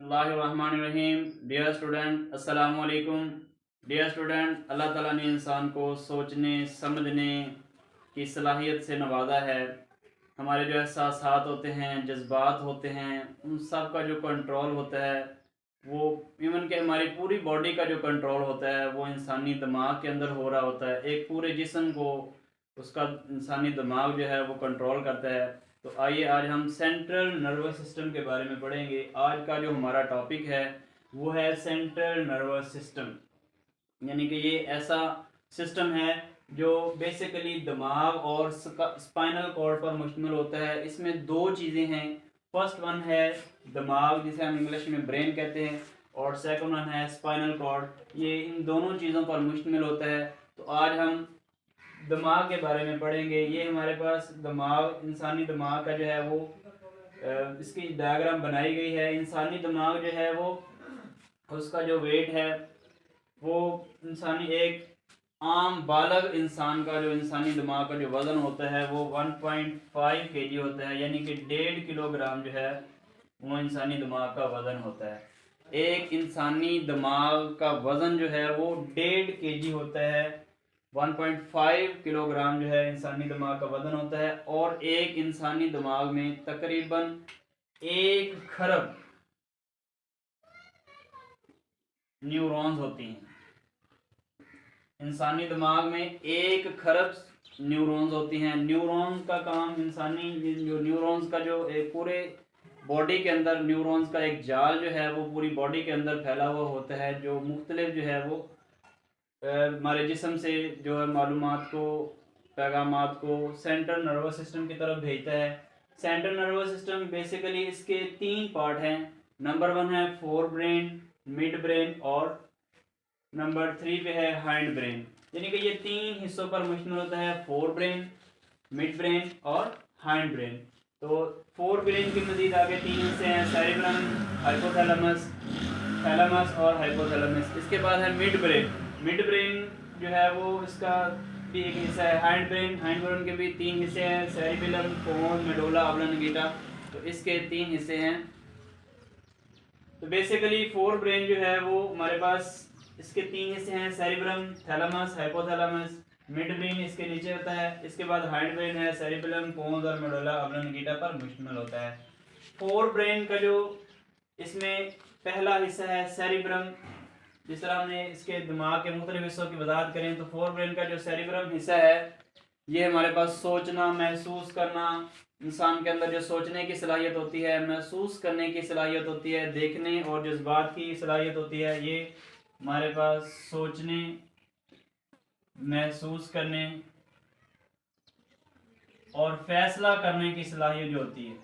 बिस्मिल्लाहिर्रहमानिर्रहीम। Dear student, अस्सलाम वालेकुम। डियर स्टूडेंट, अल्लाह ताला ने इंसान को सोचने समझने की सलाहियत से नवाजा है। हमारे जो एहसासात होते हैं, जज्बात होते हैं, उन सब का जो कंट्रोल होता है वो इवन के हमारी पूरी बॉडी का जो कंट्रोल होता है वो इंसानी दिमाग के अंदर हो रहा होता है। एक पूरे जिस्म को उसका इंसानी दिमाग जो है वो कंट्रोल करता है। तो आइए आज हम सेंट्रल नर्वस सिस्टम के बारे में पढ़ेंगे। आज का जो हमारा टॉपिक है वो है सेंट्रल नर्वस सिस्टम, यानी कि ये ऐसा सिस्टम है जो बेसिकली दिमाग और स्पाइनल कॉर्ड पर मुश्तमिल होता है। इसमें दो चीज़ें हैं। फर्स्ट वन है दिमाग, जिसे हम इंग्लिश में ब्रेन कहते हैं, और सेकंड वन है स्पाइनल कॉर्ड। ये इन दोनों चीज़ों पर मुश्तमिल होता है। तो आज हम दिमाग के बारे में पढ़ेंगे। ये हमारे पास दिमाग, इंसानी दिमाग का जो है वो इसकी डायग्राम बनाई गई है। इंसानी दिमाग जो है वो उसका जो वेट है वो इंसानी एक आम बालग इंसान का जो इंसानी दिमाग का जो वज़न होता है वो 1.5 kg होता है, यानी कि 1.5 किलोग्राम जो है वो इंसानी दिमाग का वज़न होता है। एक इंसानी दिमाग का वज़न जो है वो 1.5 kg होता है। 1.5 किलोग्राम जो है इंसानी दिमाग का वज़न होता है। और एक इंसानी दिमाग में तकरीबन 1 खरब न्यूरॉन्स होती हैं। इंसानी दिमाग में 1 खरब न्यूरॉन्स होती हैं। न्यूरॉन्स का काम, इंसानी जो न्यूरॉन्स का जो एक पूरे बॉडी के अंदर न्यूरॉन्स का एक जाल जो है वो पूरी बॉडी के अंदर फैला हुआ होता है, जो मुख्तलिफ जो है वो हमारे जिस्म से जो है मालूमात को, पैगामात को सेंट्रल नर्वस सिस्टम की तरफ भेजता है। सेंट्रल नर्वस सिस्टम बेसिकली इसके 3 पार्ट हैं। नंबर 1 है फोर ब्रेन, मिड ब्रेन, और नंबर 3 पे है हाइंड ब्रेन। यानी कि ये 3 हिस्सों पर मुश्तमिल होता है, फोर ब्रेन, मिड ब्रेन और हाइंड ब्रेन। तो फोर ब्रेन के मजीद आगे 3 हिस्से हैं, सेरिब्रम, हाइपोथैलेमस, थैलेमस और हाइपोथैलेमस। इसके बाद है मिड ब्रेन। मिड ब्रेन जो है वो इसका भी एक हिस्सा है। हाइंड ब्रेन, हाइंड ब्रेन के भी 3 हिस्से हैं, सेरिबेलम, पोन्स, मेडुला ऑब्लांगेटा। तो इसके 3 हिस्से हैं। तो बेसिकली फोर ब्रेन जो है वो हमारे पास इसके 3 हिस्से हैं, cerebrum, thalamus, hypothalamus. Mid brain इसके नीचे होता है। इसके बाद हाइंड ब्रेन है, सेरिबेलम, पोन्स और मेडुला ऑब्लांगेटा पर मुश्तमिल होता है। फोर ब्रेन का जो इसमें पहला हिस्सा है सेरिब्रम। जिस तरह हमने इसके दिमाग के मुख्तलिफ हिस्सों की वजाहत करें तो फोर ब्रेन का जो सेरिब्रम हिस्सा है ये हमारे पास सोचना, महसूस करना, इंसान के अंदर जो सोचने की सलाहियत होती है, महसूस करने की सलाहियत होती है, देखने और जज्बात की सलाहियत होती है, ये हमारे पास सोचने, महसूस करने और फैसला करने की सलाहियत जो होती है,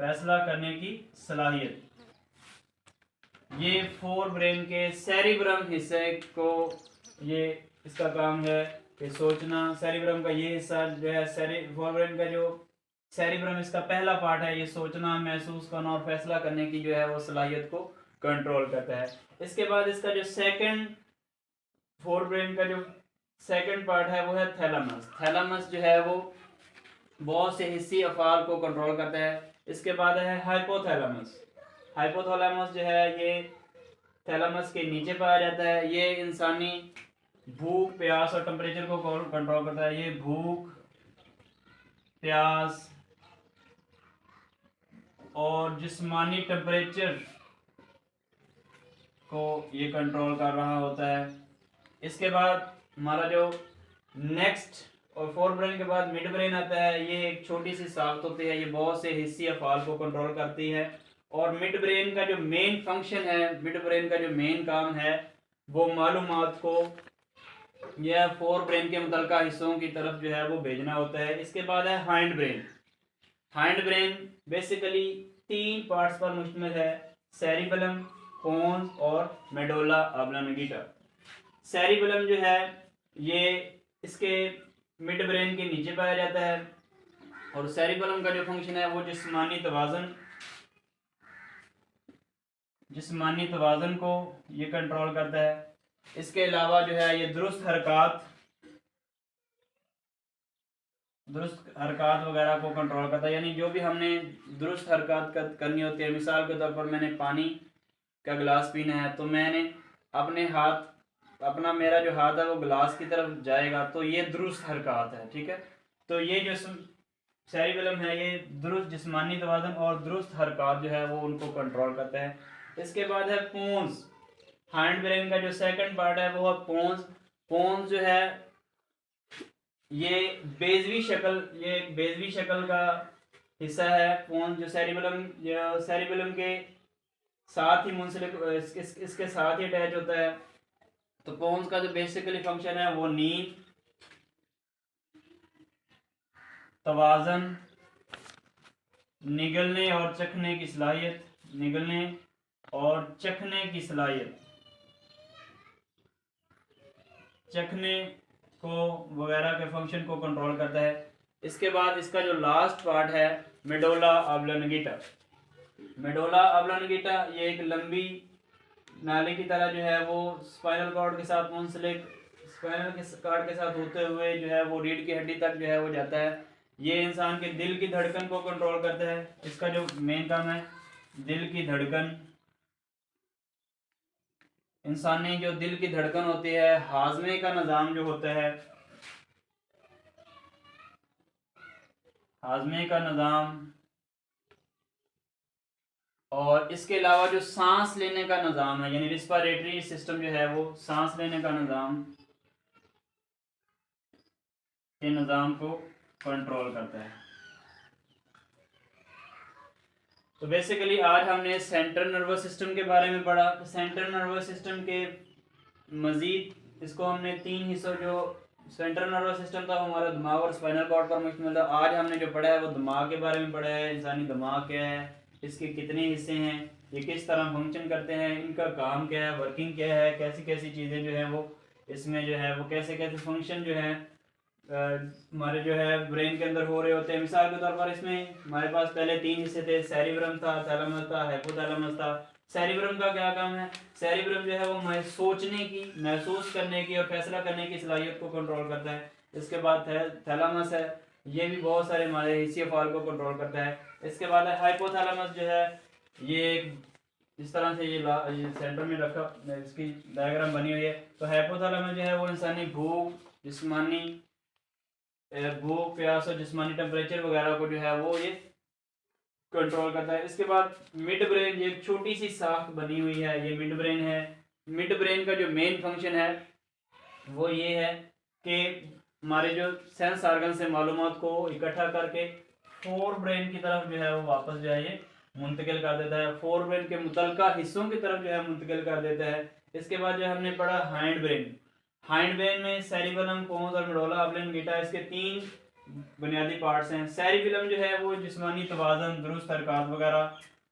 फैसला करने की सलाहियत, ये फोर ब्रेन के सेरिब्रम हिस्से को, ये इसका काम है कि सोचना। सेरिब्रम का ये हिस्सा जो है, फोर ब्रेन का जो सेरिब्रम इसका पहला पार्ट है, ये सोचना, महसूस करना और फैसला करने की जो है वो सलाहियत को कंट्रोल करता है। इसके बाद इसका जो सेकंड, फोर ब्रेन का जो सेकंड पार्ट है वो है थैलेमस। थैलेमस जो है वो बहुत से हिस्सी अफाल को कंट्रोल करता है। इसके बाद है हाइपोथैलेमस। हाइपोथैलेमस जो है ये थैलेमस के नीचे पाया जाता है। ये इंसानी भूख, प्यास और टेम्परेचर को कंट्रोल करता है। ये भूख, प्यास और जिस्मानी टेम्परेचर को ये कंट्रोल कर रहा होता है। इसके बाद हमारा जो नेक्स्ट और फोर ब्रेन के बाद मिड ब्रेन आता है। ये एक छोटी सी साख्त होती है, ये बहुत से हिस्सी अफाल को कंट्रोल करती है। और मिड ब्रेन का जो मेन फंक्शन है, मिड ब्रेन का जो मेन काम है वो मालूमात को यह फोर ब्रेन के मुतल्लिका हिस्सों की तरफ जो है वो भेजना होता है। इसके बाद है hind brain. Hind brain basically 3 parts पर मुश्तमिल है, सेरिबेलम, पोन्स और मेडुला ऑब्लांगेटा। सेरिबेलम जो है ये इसके मिड ब्रेन के नीचे पाया जाता है। और सेरिबेलम का जो फंक्शन है वो जिस्मानी तवाज़ुन को ये कंट्रोल करता है। इसके अलावा जो है ये दुरुस्त दुरुस्त हरकत वगैरह को कंट्रोल करता है, यानी जो भी हमने दुरुस्त हरकत करनी होती है, मिसाल के तौर पर मैंने पानी का गिलास पीना है तो मैंने अपने हाथ मेरा जो हाथ है वो गिलास की तरफ जाएगा, तो ये दुरुस्त हरकत है। ठीक है, तो ये जो सेरिबेलम है ये दुरुस्त जिस्मानी तवाज़ुन और दुरुस्त हरकत जो है वो उनको कंट्रोल करता है। इसके बाद है पोन्स। हाइंड ब्रेन का जो सेकंड पार्ट है वो है पोन्स। पोन्स जो है ये बेजवी शक्ल का हिस्सा है। पोन्स जो सेरिबेलम के साथ ही मुंसलिक इसके साथ ही अटैच होता है। तो पोन्स का जो बेसिकली फंक्शन है वो नींद, तवाज़न, निगलने और चखने की सलाहियत, चखने को वगैरह के फंक्शन को कंट्रोल करता है। इसके बाद इसका जो लास्ट पार्ट है मेडुला ऑब्लांगेटा। मेडुला ऑब्लांगेटा ये एक लंबी नाली की तरह जो है वो स्पाइनल कॉर्ड के साथ होते हुए जो है वो रीढ़ की हड्डी तक जो है वो जाता है। ये इंसान के दिल की धड़कन को कंट्रोल करता है। इसका जो मेन काम है दिल की धड़कन, इंसानी जो दिल की धड़कन होती है, हाजमे का निज़ाम जो होता है, हाजमे का निज़ाम, और इसके अलावा जो सांस लेने का निज़ाम है यानी रिस्पिरेटरी सिस्टम जो है वो सांस लेने का निज़ाम के निज़ाम को कंट्रोल करता है। तो बेसिकली आज हमने सेंट्रल नर्वस सिस्टम के बारे में पढ़ा। तो सेंट्रल नर्वस सिस्टम के मज़ीद इसको हमने 3 हिस्सों, जो सेंट्रल नर्वस सिस्टम था हमारा दिमाग और स्पाइनल कॉर्ड पर मुश्तमिल था। आज हमने जो पढ़ा है वो दिमाग के बारे में पढ़ा है। इंसानी दिमाग क्या है, इसके कितने हिस्से हैं, ये किस तरह फंक्शन करते हैं, इनका काम क्या है, वर्किंग क्या है, कैसी कैसी चीज़ें जो हैं वो इसमें जो है वो कैसे कैसे फंक्शन जो है हमारे जो है ब्रेन के अंदर हो रहे होते हैं। मिसाल के तौर पर इसमें हमारे पास पहले 3 हिस्से थे, सेरिब्रम था, थैलेमस था, हाइपोथैलेमस था। सेरिब्रम का क्या काम है? सेरिब्रम जो है वो सोचने की, महसूस करने की और फैसला करने की सलाहियत को कंट्रोल करता है। इसके बाद थैलेमस है, ये भी बहुत सारे हमारे हिस्से फाल को कंट्रोल करता है। इसके बाद है हाइपोथैलेमस जो है, ये इस तरह से ये सेंटर में रखा, इसकी डायग्राम बनी हुई है। तो हाइपोथैलेमस जो है वो इंसानी भूख, प्यास और जिस्मानी टेम्परेचर वगैरह को जो है वो ये कंट्रोल करता है। इसके बाद मिड ब्रेन, ये एक छोटी सी साख बनी हुई है, ये मिड ब्रेन है। मिड ब्रेन का जो मेन फंक्शन है वो ये है कि हमारे जो सेंस ऑर्गन से मालूमात को इकट्ठा करके फोर ब्रेन की तरफ जो है वो वापस जो है ये मुंतकिल कर देता है, फोर ब्रेन के मुतलका हिस्सों की तरफ जो है मुंतकिल कर देता है। इसके बाद जो हमने पढ़ा हाइंड ब्रेन। हाइंड ब्रेन में सेरिबेलम, पोन्स और मेडुला ऑब्लांगेटा, इसके 3 बुनियादी पार्ट्स हैं। सेरिबेलम जो है वो जिस्मानी तवाज़ुन, दुरुस्त हरकत वगैरह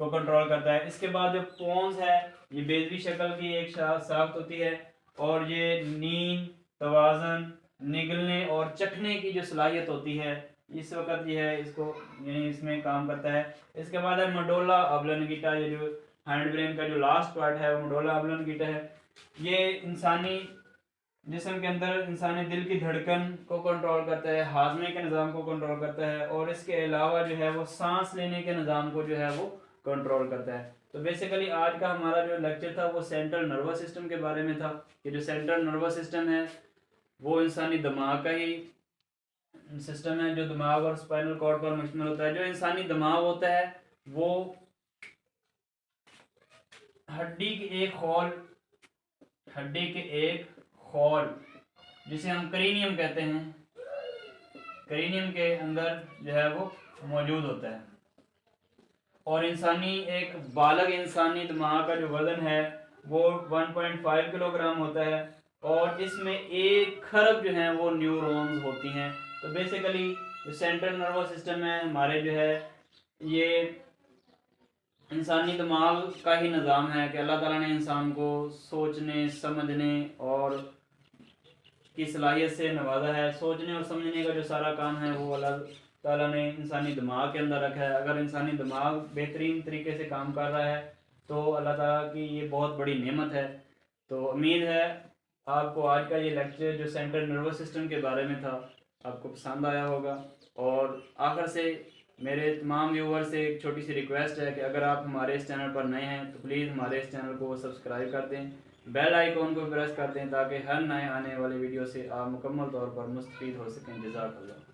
को कंट्रोल करता है। इसके बाद जो पोन्स है ये बेजवी शक्ल की एक साख्त होती है और ये नींद, तवाज़ुन, निगलने और चखने की जो सलाहियत होती है इस वक्त ये है इसको यानी इसमें काम करता है। इसके बाद है मेडुला ऑब्लांगेटा, ये जो हाइंड ब्रेन का जो लास्ट पार्ट है वो मेडुला ऑब्लांगेटा है। ये इंसानी जिस्म के अंदर इंसानी दिल की धड़कन को कंट्रोल करता है, हाजमे के निज़ाम को कंट्रोल करता है और इसके अलावा जो है वो सांस लेने के निज़ाम को जो है वो कंट्रोल करता है। तो बेसिकली आज का हमारा जो लेक्चर था वो सेंट्रल नर्वस सिस्टम के बारे में था कि जो सेंट्रल नर्वस सिस्टम है वो इंसानी दिमाग का ही सिस्टम है जो दिमाग और स्पाइनल कॉर्ड पर मुश्तमिल होता है। जो इंसानी दिमाग होता है वो हड्डी के एक खोल जिसे हम क्रेनियम कहते हैं, क्रेनियम के अंदर जो है वो मौजूद होता है। और एक बालग इंसानी दिमाग का जो वजन है वो 1.5 किलोग्राम होता है और इसमें 1 खरब जो है वो न्यूरॉन्स होती हैं। तो बेसिकली जो सेंट्रल नर्वस सिस्टम है हमारे जो है ये इंसानी दिमाग का ही निज़ाम है कि अल्लाह ताला ने इंसान को सोचने, समझने और की सलाहियत से नवाजा है। सोचने और समझने का जो सारा काम है वो अल्लाह ताला ने इंसानी दिमाग के अंदर रखा है। अगर इंसानी दिमाग बेहतरीन तरीके से काम कर रहा है तो अल्लाह ताला की ये बहुत बड़ी नेमत है। तो उम्मीद है आपको आज का ये लेक्चर जो सेंट्रल नर्वस सिस्टम के बारे में था आपको पसंद आया होगा। और आखिर से मेरे तमाम व्यूवर से एक छोटी सी रिक्वेस्ट है कि अगर आप हमारे इस चैनल पर नए हैं तो प्लीज़ हमारे इस चैनल को सब्सक्राइब कर दें, बेल आइकॉन को प्रेस कर दें ताकि हर नए आने वाले वीडियो से आप मुकम्मल तौर पर मुस्तफ़ीद हो सकें। जज़ाकल्लाह।